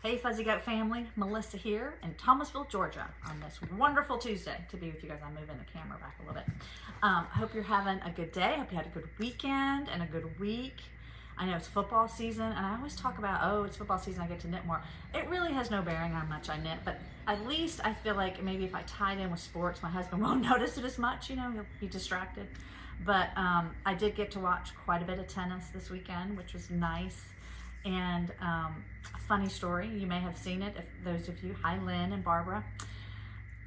Hey Fuzzy Goat family, Melissa here in Thomasville, Georgia on this wonderful Tuesday to be with you guys. I'm moving the camera back a little bit. I hope you're having a good day. I hope you had a good weekend and a good week. I know it's football season and I always talk about, oh, it's football season, I get to knit more. It really has no bearing on how much I knit, but at least I feel like maybe if I tie it in with sports, my husband won't notice it as much, you know, he'll be distracted. But I did get to watch quite a bit of tennis this weekend, which was nice. And a funny story, you may have seen it, if those of you, hi Lynn and Barbara,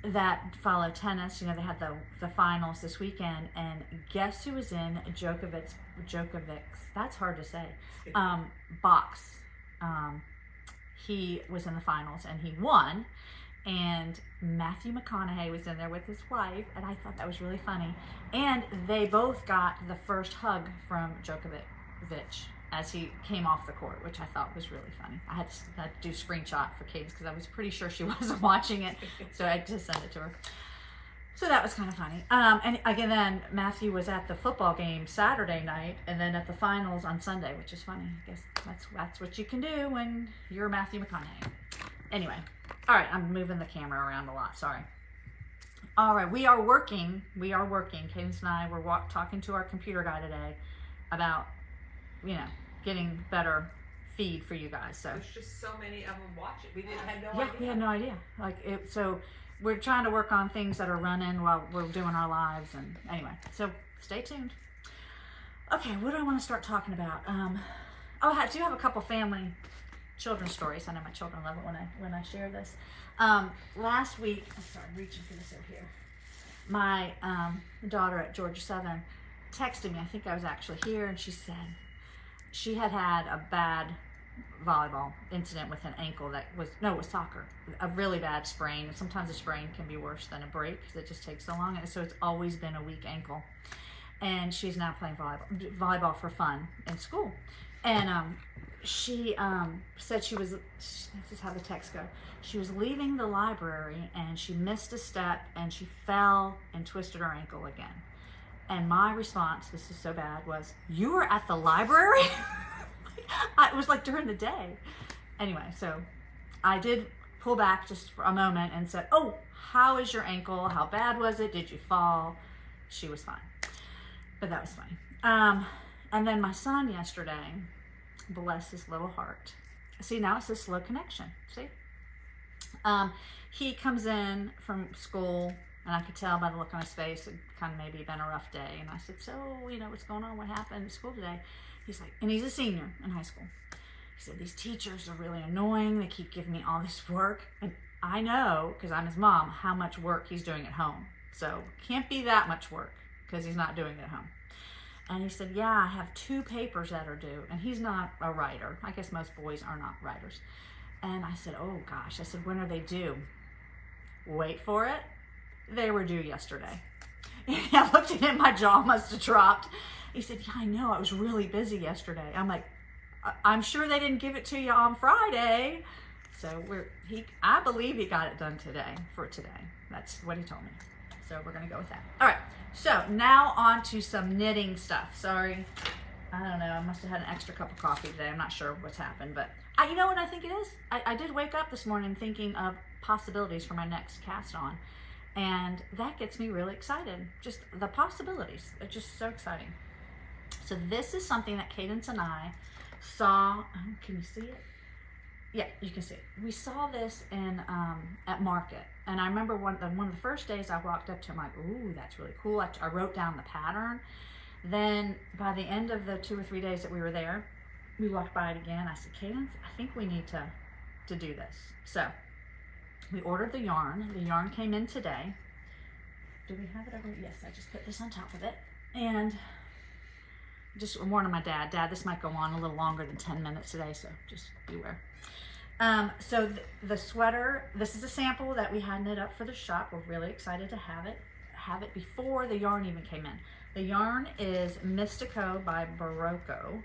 that follow tennis, you know, they had the finals this weekend, and guess who was in Djokovic's, that's hard to say, box. He was in the finals and he won, and Matthew McConaughey was in there with his wife, and I thought that was really funny. And they both got the first hug from Djokovic as he came off the court, which I thought was really funny. I had to do screenshot for Katie because I was pretty sure she wasn't watching it, so I had to send it to her. So that was kind of funny. And again, then Matthew was at the football game Saturday night, and then at the finals on Sunday, which is funny. I guess that's what you can do when you're Matthew McConaughey. Anyway, all right, I'm moving the camera around a lot, sorry. All right, we are working. Cadence and I were talking to our computer guy today about, you know, getting better feed for you guys. So there's just so many of them watching. We had no yeah, idea. we had no idea. So we're trying to work on things that are running while we're doing our lives. And anyway, so stay tuned. Okay, what do I want to start talking about? I do have a couple family children's stories. I know my children love it when I share this. Last week, I'm sorry, I'm reaching for this over here. My daughter at Georgia Southern texted me. I think I was actually here, and she said she had a bad volleyball incident with an ankle that was, no, it was soccer, a really bad sprain. And sometimes a sprain can be worse than a break because it just takes so long. And so it's always been a weak ankle. And she's now playing volleyball for fun in school. And she said she was, this is how the text go. She was leaving the library and she missed a step and she fell and twisted her ankle again. And my response, this is so bad, was, you were at the library? It was like during the day. Anyway, so I did pull back just for a moment and said, oh, how is your ankle? How bad was it? Did you fall? She was fine. But that was funny. And then my son yesterday, bless his little heart. See, now it's a slow connection. See? He comes in from school, and I could tell by the look on his face, it kind of maybe been a rough day. And I said, so, you know, what's going on? What happened at school today? He's like, and he's a senior in high school. He said, these teachers are really annoying. They keep giving me all this work. And I know, because I'm his mom, how much work he's doing at home. So can't be that much work because he's not doing it at home. And he said, yeah, I have 2 papers that are due. And he's not a writer. I guess most boys are not writers. And I said, oh gosh. I said, when are they due? Wait for it. They were due yesterday. I looked at him, my jaw must have dropped. He said, yeah, I know, I was really busy yesterday. I'm like, I'm sure they didn't give it to you on Friday. So I believe he got it done today, for today. That's what he told me. So we're gonna go with that. All right, so now on to some knitting stuff. Sorry, I don't know, I must have had an extra cup of coffee today. I'm not sure what's happened, but you know what I think it is? I did wake up this morning thinking of possibilities for my next cast on. And that gets me really excited. Just the possibilities, it's just so exciting. So this is something that Cadence and I saw, can you see it? Yeah, you can see it. We saw this in at Market. And I remember one of the first days I walked up to him, like, ooh, that's really cool. I wrote down the pattern. Then by the end of the 2 or 3 days that we were there, we walked by it again. I said, Cadence, I think we need to do this. So we ordered the yarn. The yarn came in today. Do we have it over? Yes, I just put this on top of it. And just warning my dad, this might go on a little longer than 10 minutes today, so just beware. So the sweater, this is a sample that we had knit up for the shop. We're really excited to have it before the yarn even came in. The yarn is Mystico by Barocco.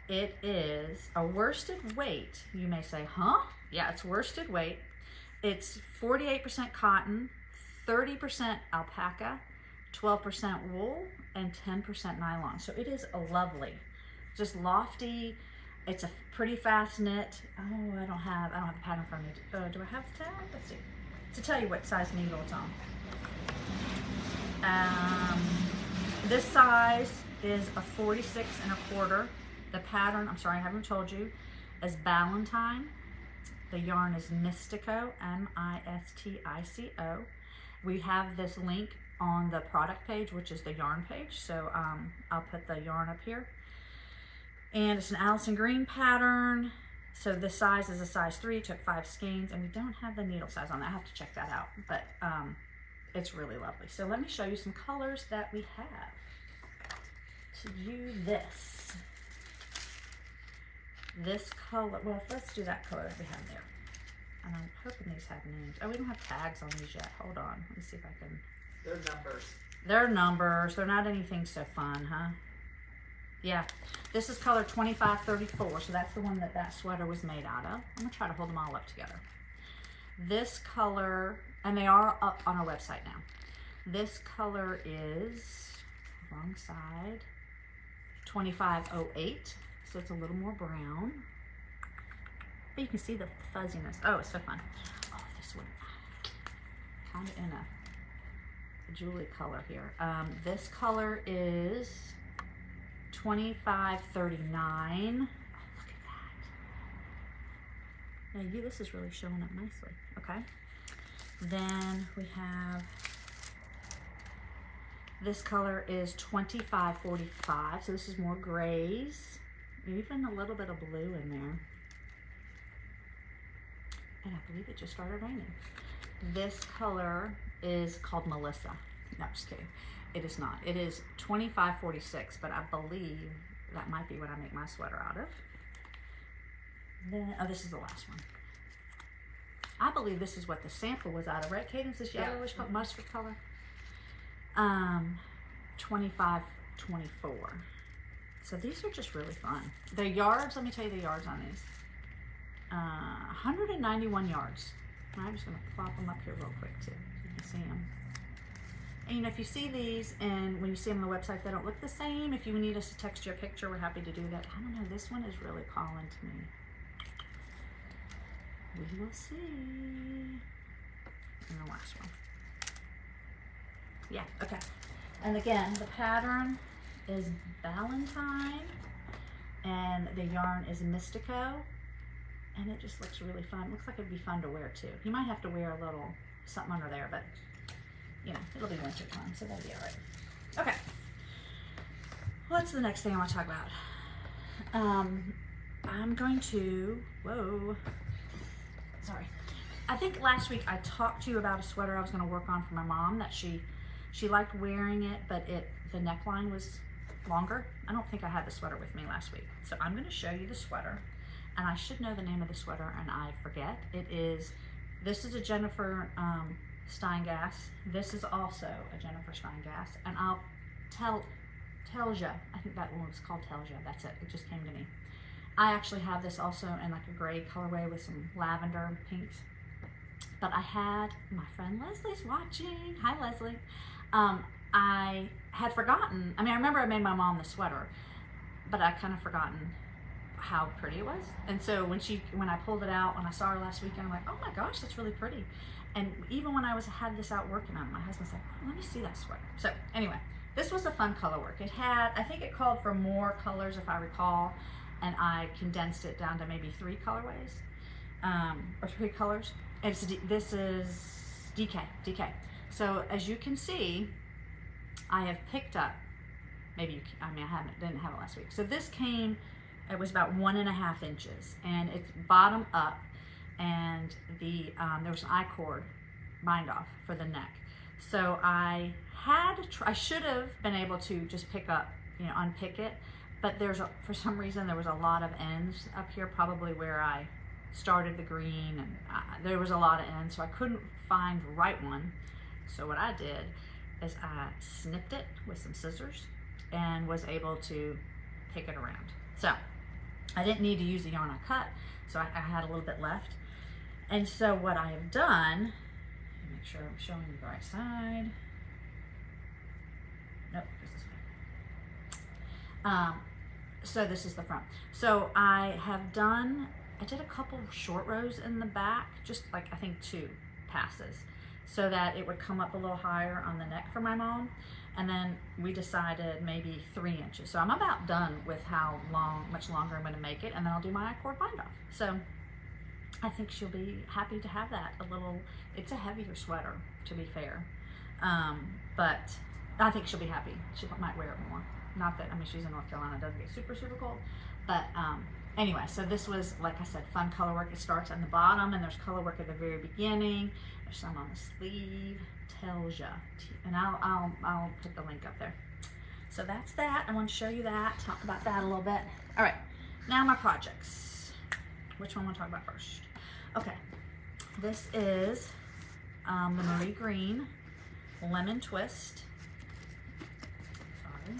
It is a worsted weight. You may say, huh? Yeah, it's worsted weight. It's 48% cotton, 30% alpaca, 12% wool, and 10% nylon. So it is a lovely, just lofty. It's a pretty fast knit. Oh, I don't have the pattern from me. Do I have the tag? Let's see. To tell you what size needle it's on. This size is a 46 1/4. The pattern, I'm sorry, I haven't told you, is Ballantine. The yarn is Mistico, Mistico. We have this link on the product page, which is the yarn page. So I'll put the yarn up here. And it's an Allison Green pattern. So this size is a size 3, took 5 skeins, and we don't have the needle size on that. I have to check that out, but it's really lovely. So let me show you some colors that we have to do this. This color, well, let's do that color that we have there. And I'm hoping these have names. Oh, we don't have tags on these yet. Hold on, let me see if I can. They're numbers. They're numbers, they're not anything so fun, huh? Yeah, this is color 2534, so that's the one that that sweater was made out of. I'm gonna try to hold them all up together. This color, and they are up on our website now. This color is, wrong side, 2508, so it's a little more brown. But you can see the fuzziness. Oh, it's so fun. Oh, this one, kind of in a Julie color here. This color is 2539. Oh, look at that. Yeah, this is really showing up nicely. Okay. Then we have, this color is 2545. So this is more grays, even a little bit of blue in there. And I believe it just started raining. This color is called Melissa. No, just kidding. It is not. It is 2546, but I believe that might be what I make my sweater out of. Then, oh, this is the last one. I believe this is what the sample was out of, right, Cadence? This yellowish mustard color. 2524. So these are just really fun. The yards, let me tell you the yards on these. 191 yards. I'm just gonna plop them up here real quick too, so you can see them. And you know, if you see these and when you see them on the website, they don't look the same. If you need us to text you a picture, we're happy to do that. I don't know, this one is really calling to me. We will see. And the last one. Yeah, okay. And again, the pattern is Ballantine and the yarn is Mistico. And it just looks really fun. Looks like it'd be fun to wear too. You might have to wear a little something under there, but you know, it'll be winter time, so that'll be all right. Okay. What's the next thing I want to talk about? I'm going to, whoa, sorry. I think last week I talked to you about a sweater I was going to work on for my mom that she liked wearing it, but the neckline was longer. I don't think I had the sweater with me last week. So I'm going to show you the sweater. And I should know the name of the sweater, and I forget. This is a Jennifer Steingass. This is also a Jennifer Steingass. And I'll Telja. I think that one was called Telja. That's it. It just came to me. I actually have this also in like a gray colorway with some lavender pinks. But I had, my friend Leslie's watching. Hi, Leslie. I had forgotten. I mean, I remember I made my mom the sweater, but I kind of forgotten how pretty it was. And so when I pulled it out, when I saw her last weekend, I'm like, oh my gosh, that's really pretty. And even when I had this out working on it, my husband's like, oh, let me see that sweater. So anyway, this was a fun color work. It had, I think it called for more colors if I recall, and I condensed it down to maybe 3 colorways, or 3 colors. And this is DK. So as you can see, I have picked up, I didn't have it last week. So this came, it was about 1.5 inches, and it's bottom up, and there was an I-cord bind off for the neck. So I should have been able to just pick up, unpick it, but for some reason there was a lot of ends up here, probably where I started the green, and there was a lot of ends, so I couldn't find the right one. So what I did is I snipped it with some scissors and was able to pick it around. So I didn't need to use the yarn I cut, so I had a little bit left. And so what I have done, make sure I'm showing you the right side. Nope, this is So this is the front. So I did a couple short rows in the back, just like I think 2 passes, so that it would come up a little higher on the neck for my mom. And then we decided maybe 3 inches. So I'm about done with how much longer I'm gonna make it, and then I'll do my I-cord bind off. So I think she'll be happy to have that. It's a heavier sweater, to be fair. But I think she'll be happy. She might wear it more. Not that, I mean, she's in North Carolina, it doesn't get super, super cold. But anyway, so this was, like I said, fun color work. It starts on the bottom, and there's color work at the very beginning. There's some on the sleeve, tells ya. And I'll put the link up there. So that's that. I want to show you that, talk about that a little bit. All right, now my projects. Which one I want to talk about first? Okay, this is the Marie Green Lemon Twist. Sorry.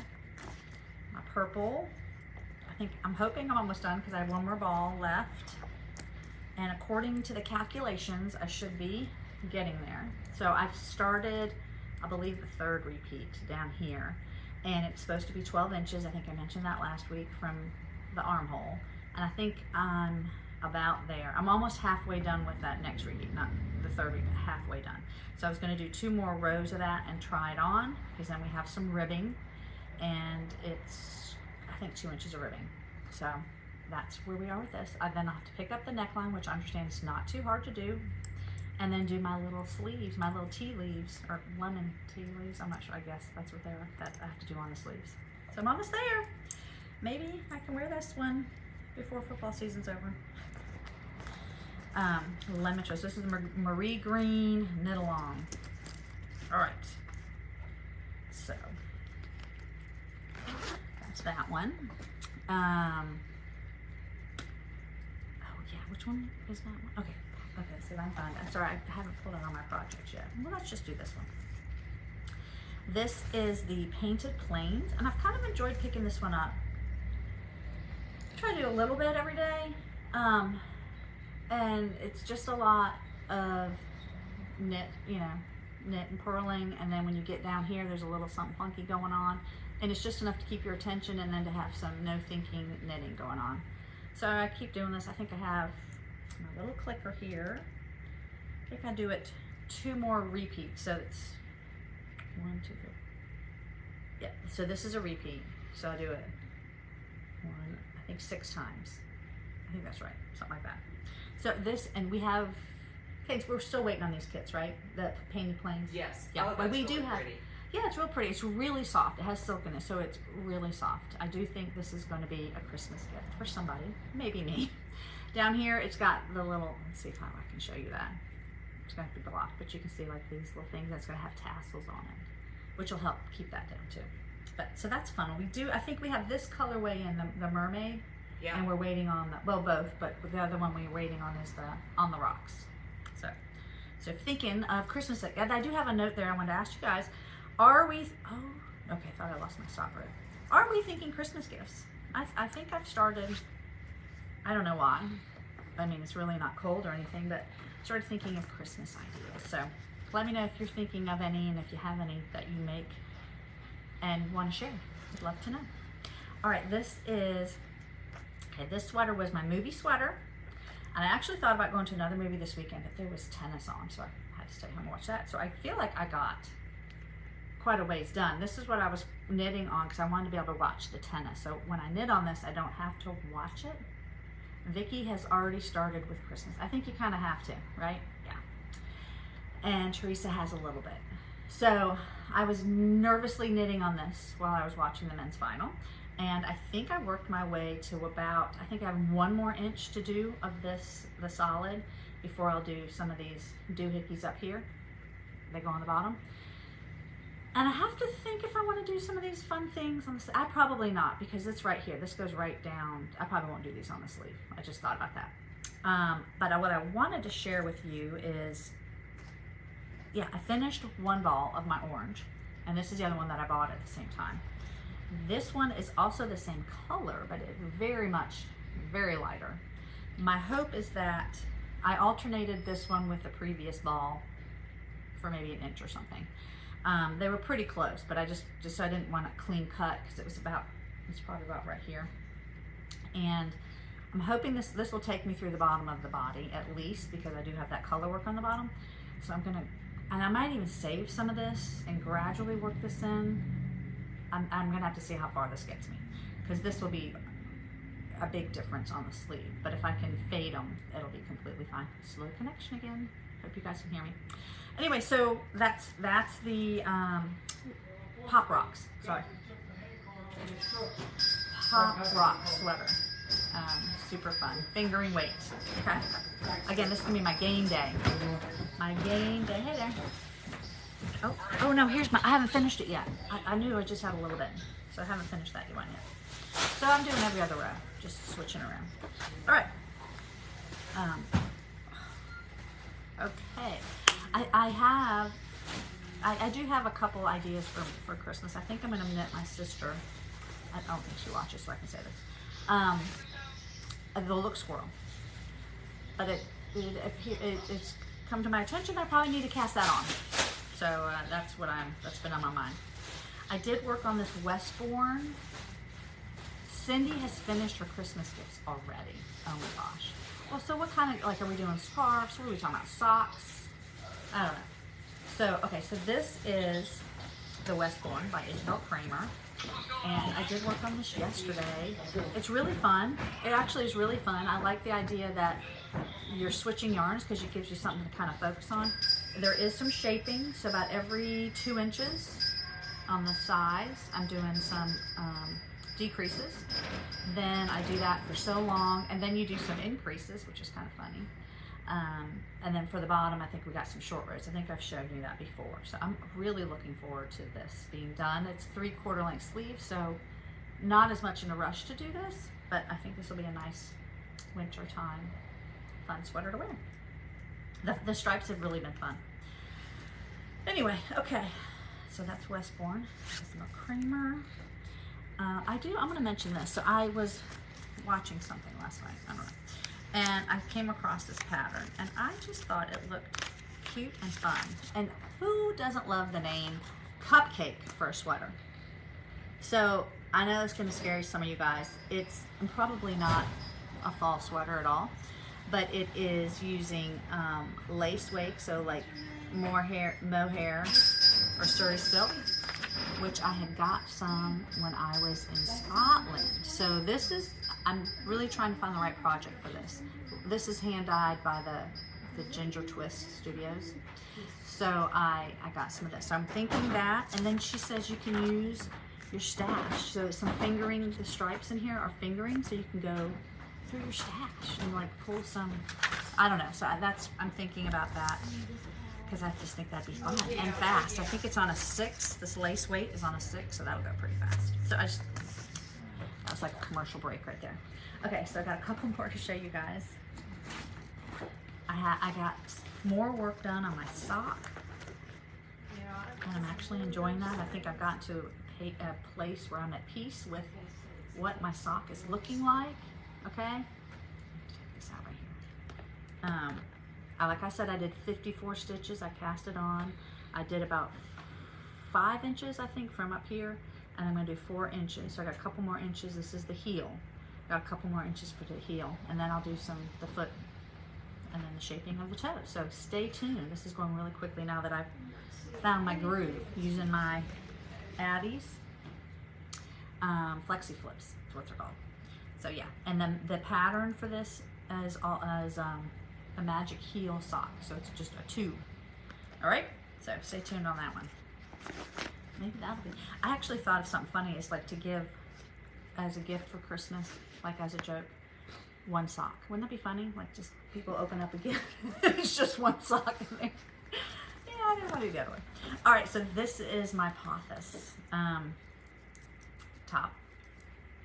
My purple. I'm hoping I'm almost done because I have 1 more ball left. And according to the calculations, I should be getting there. So I've started, I believe, the 3rd repeat down here. And it's supposed to be 12 inches. I think I mentioned that last week, from the armhole. And I think I'm about there. I'm almost halfway done with that next repeat, not the 3rd repeat, halfway done. So I was going to do 2 more rows of that and try it on, because then we have some ribbing, and it's, I think, 2 inches of ribbing. So that's where we are with this. Then I'll have to pick up the neckline, which I understand is not too hard to do, and then do my little sleeves, my little tea leaves, or lemon tea leaves. I'm not sure, I guess that's what they're, that I have to do on the sleeves. So I'm almost there. Maybe I can wear this one before football season's over. Lemon Twist. This is the Marie Green Knit Along. All right. So that's that one. Oh yeah, which one is that one? Okay. Okay, see if I can find it. I'm sorry, I haven't pulled it on my projects yet. Well, let's just do this one. This is the Painted Plains, and I've kind of enjoyed picking this one up. I try to do a little bit every day. And it's just a lot of knit, knit and purling, and then when you get down here, there's a little something funky going on, and it's just enough to keep your attention, and then to have some no thinking knitting going on. So I keep doing this. I think I have my little clicker here. I think I do it 2 more repeats, so it's 1, 2, 3. Yeah, so this is a repeat, so I do it 6 times. I think that's right, something like that. So this, and we have, okay, so we're still waiting on these kits, right? The Painted Plains? Yes. Yeah, oh, but we really do have, pretty. yeah, it's real pretty. It's really soft. It has silk in it, so it's really soft. I do think this is going to be a Christmas gift for somebody, maybe me. Down here, it's got the little, let's see if I can show you that. It's going to have to be blocked, but you can see like these little things that's going to have tassels on it, which will help keep that down too. But so that's fun. We do, I think we have this colorway in the mermaid. Yeah. And we're waiting on the, well, both, but the other one we're waiting on is the On the Rocks. So thinking of Christmas, and I do have a note there I wanted to ask you guys. Are we, oh, okay, I thought I lost my stopper. Are we thinking Christmas gifts? I think I've started, I don't know why. I mean, it's really not cold or anything, but I started thinking of Christmas ideas. So let me know if you're thinking of any, and if you have any that you make and want to share. I'd love to know. All right, this is, okay, this sweater was my movie sweater, and I actually thought about going to another movie this weekend, but there was tennis on, so I had to stay home and watch that. So I feel like I got quite a ways done. This is what I was knitting on because I wanted to be able to watch the tennis. So when I knit on this, I don't have to watch it. Vicky has already started with Christmas. I think you kind of have to, right? Yeah. And Teresa has a little bit. So I was nervously knitting on this while I was watching the men's final. And I think I worked my way to about, I think I have 1 more inch to do of this, the solid, before I'll do some of these doohickeys up here. They go on the bottom. And I have to think if I want to do some of these fun things on the sleeve. I probably not, because it's right here. This goes right down. I probably won't do these on the sleeve. I just thought about that. But what I wanted to share with you is, yeah, I finished 1 ball of my orange, and this is the other one that I bought at the same time. This one is also the same color, but it very lighter. My hope is that I alternated this one with the previous ball for maybe 1 inch or something. They were pretty close, but I just so I didn't want a clean cut, because it's probably about right here. And I'm hoping this will take me through the bottom of the body at least, because I do have that color work on the bottom. So I'm gonna, and I might even save some of this and gradually work this in. I'm gonna have to see how far this gets me, because this will be a big difference on the sleeve. But if I can fade them, it'll be completely fine. Slow connection again. Hope you guys can hear me. Anyway, so that's the Pop Rocks. Sorry, Pop Rock sweater. Super fun. Fingering weights. Okay. Again, this is gonna be my game day. My game day. Hey there. Oh no, here's my, I haven't finished it yet. I knew I just had a little bit, so I haven't finished that one yet. So I'm doing every other row, just switching around. All right. Okay. I do have a couple ideas for Christmas. I think I'm gonna knit my sister. I don't think she watches, so I can say this. The Look Squirrel. But it's come to my attention. I probably need to cast that on. So that's been on my mind. I did work on this Westbourne. Cindy has finished her Christmas gifts already. Oh my gosh. Well, so what kind of, like, are we doing scarves? What are we talking about? Socks? I don't know. So, okay, so this is the Westbourne by Isabel Kramer. And I did work on this yesterday. It's really fun. It actually is really fun. I like the idea that you're switching yarns because it gives you something to kind of focus on. There is some shaping, so about every 2 inches on the sides, I'm doing some decreases. Then I do that for so long, and then you do some increases, which is kind of funny. And then for the bottom, I think we got some short rows. I think I've shown you that before. So I'm really looking forward to this being done. It's 3/4 length sleeves, so not as much in a rush to do this, but I think this will be a nice wintertime fun sweater to wear. The stripes have really been fun. Anyway, okay, so that's Westbourne. Isabel Kramer. I'm gonna mention this. So I was watching something last night, I don't know, and I came across this pattern, and I just thought it looked cute and fun. And who doesn't love the name Cupcake for a sweater? So I know it's gonna scare some of you guys. It's probably not a fall sweater at all, but it is using lace wake, so like mohair or Surrey silk, which I had got some when I was in Scotland. So this is, I'm really trying to find the right project for this. This is hand dyed by the Ginger Twist Studios. So I got some of this. So I'm thinking that, and then she says you can use your stash. So some fingering, the stripes in here are fingering, so you can go through your stash and like pull some, I don't know. So I'm thinking about that, because I just think that'd be fun and fast. I think it's on a 6. This lace weight is on a 6, so that'll go pretty fast. So that was like a commercial break right there. Okay, so I got a couple more to show you guys. I got more work done on my sock, and I'm actually enjoying that. I think I've gotten to a place where I'm at peace with what my sock is looking like. Okay, check this out right here. Like I said, I did 54 stitches. I cast it on. I did about 5 inches, I think, from up here, and I'm gonna do 4 inches. So I got a couple more inches. This is the heel. Got a couple more inches for the heel, and then I'll do the foot, and then the shaping of the toes. So stay tuned. This is going really quickly now that I've found my groove using my Addies Flexi Flips. That's what they're called. So yeah, and then the pattern for this is a magic heel sock, so it's just a tube. All right, so stay tuned on that one. Maybe that'll be, I actually thought of something funny. It's like to give as a gift for Christmas, like as a joke, 1 sock. Wouldn't that be funny? Like just people open up a gift, it's just 1 sock in there. Yeah, I didn't want to do the other way. All right, so this is my Pothos top.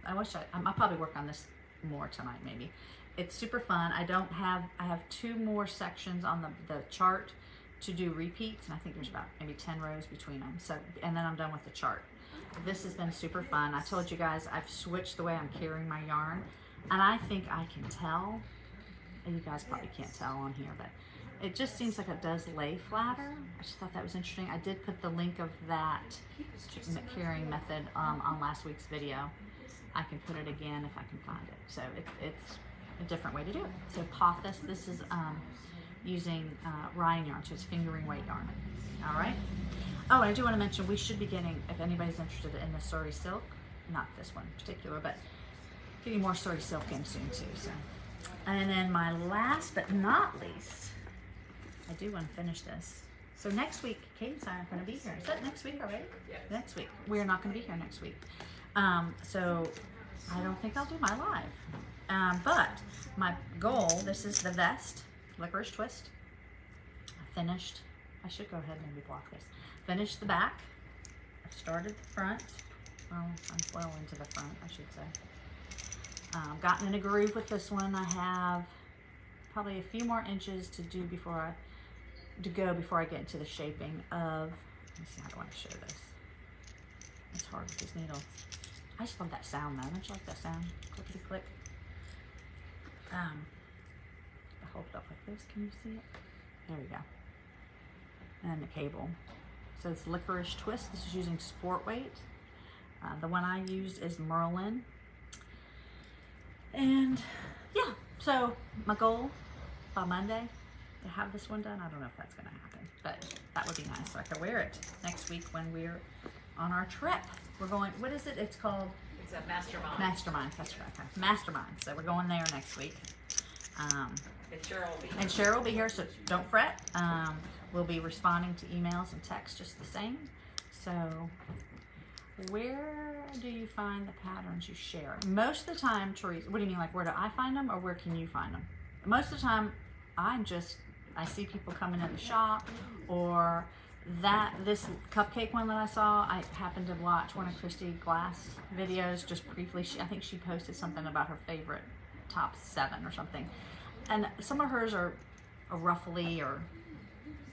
I'll probably work on this more tonight, maybe. It's super fun. I have 2 more sections on the chart to do repeats, and I think there's about maybe 10 rows between them. So, and then I'm done with the chart. This has been super fun. I told you guys I've switched the way I'm carrying my yarn, and I think I can tell, and you guys probably can't tell on here, but it just seems like it does lay flatter. I just thought that was interesting. I did put the link of that carrying method on last week's video. I can put it again if I can find it. So it's a different way to do it. So Pothos, this is using Ryan yarn, so it's fingering weight yarn. All right. Oh, and I do want to mention we should be getting, if anybody's interested in the Surrey silk, not this one in particular, but getting more Surrey silk in soon too. So, and then my last but not least, I do want to finish this. So next week, Kate and I are going to be here. Is that next week already? Yes. Next week. We're not going to be here next week. So I don't think I'll do my live. But my goal, this is the vest, licorice twist. I finished. I should go ahead and maybe block this. Finished the back. I've started the front. Well, I'm well into the front, I should say. Gotten in a groove with this one. I have probably a few more inches to do before I get into the shaping of. Let me see how do I want to show this. It's hard with these needles. I just love that sound though. Don't you like that sound? Clickety click. I hold it up like this. Can you see it? There we go. And then the cable. So it's licorice twist. This is using sport weight. The one I used is Merlin. And yeah, so my goal by Monday to have this one done. I don't know if that's going to happen, but that would be nice. So I could wear it next week when we're on our trip. We're going, what is it? It's called? It's a Mastermind. Mastermind, that's right. Okay. Mastermind. So we're going there next week. And Cheryl will be here. And Cheryl will be here, so don't fret. We'll be responding to emails and texts just the same. So where do you find the patterns you share? Most of the time, Teresa, what do you mean, like where do I find them or where can you find them? Most of the time, I see people coming in the shop, or this cupcake one that I saw, I happened to watch one of Christy Glass videos just briefly. I think she posted something about her favorite top 7 or something. And some of hers are ruffly, or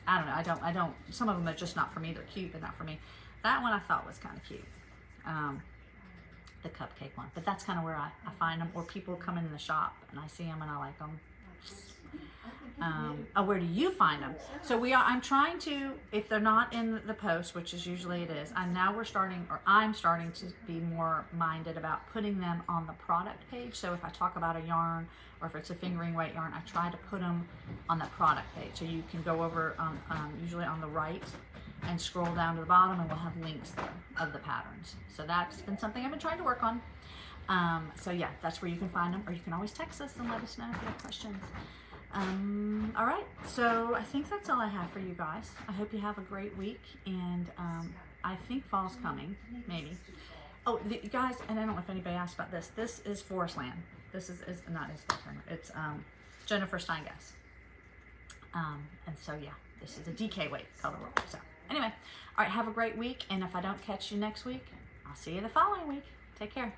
I don't know. Some of them are just not for me. They're cute, but not for me. That one I thought was kind of cute. The cupcake one. But that's kind of where I find them, or people come in the shop and I see them and I like them. Where do you find them? So I'm trying to, if they're not in the post, which is usually it is, and now I'm starting to be more minded about putting them on the product page. So if I talk about a yarn, or if it's a fingering weight yarn, I try to put them on the product page. So you can go over usually on the right and scroll down to the bottom, and we'll have links there of the patterns. So that's been something I've been trying to work on. So yeah, that's where you can find them, or you can always text us and let us know if you have questions. All right, so I think that's all I have for you guys. I hope you have a great week, and I think fall's coming, maybe. Oh, guys, and I don't know if anybody asked about this. This is Forest Land. This is not Isabel Turner. It's Jennifer Steingass. And so yeah, this is a DK weight color roll. So anyway, all right, have a great week, and if I don't catch you next week, I'll see you the following week. Take care.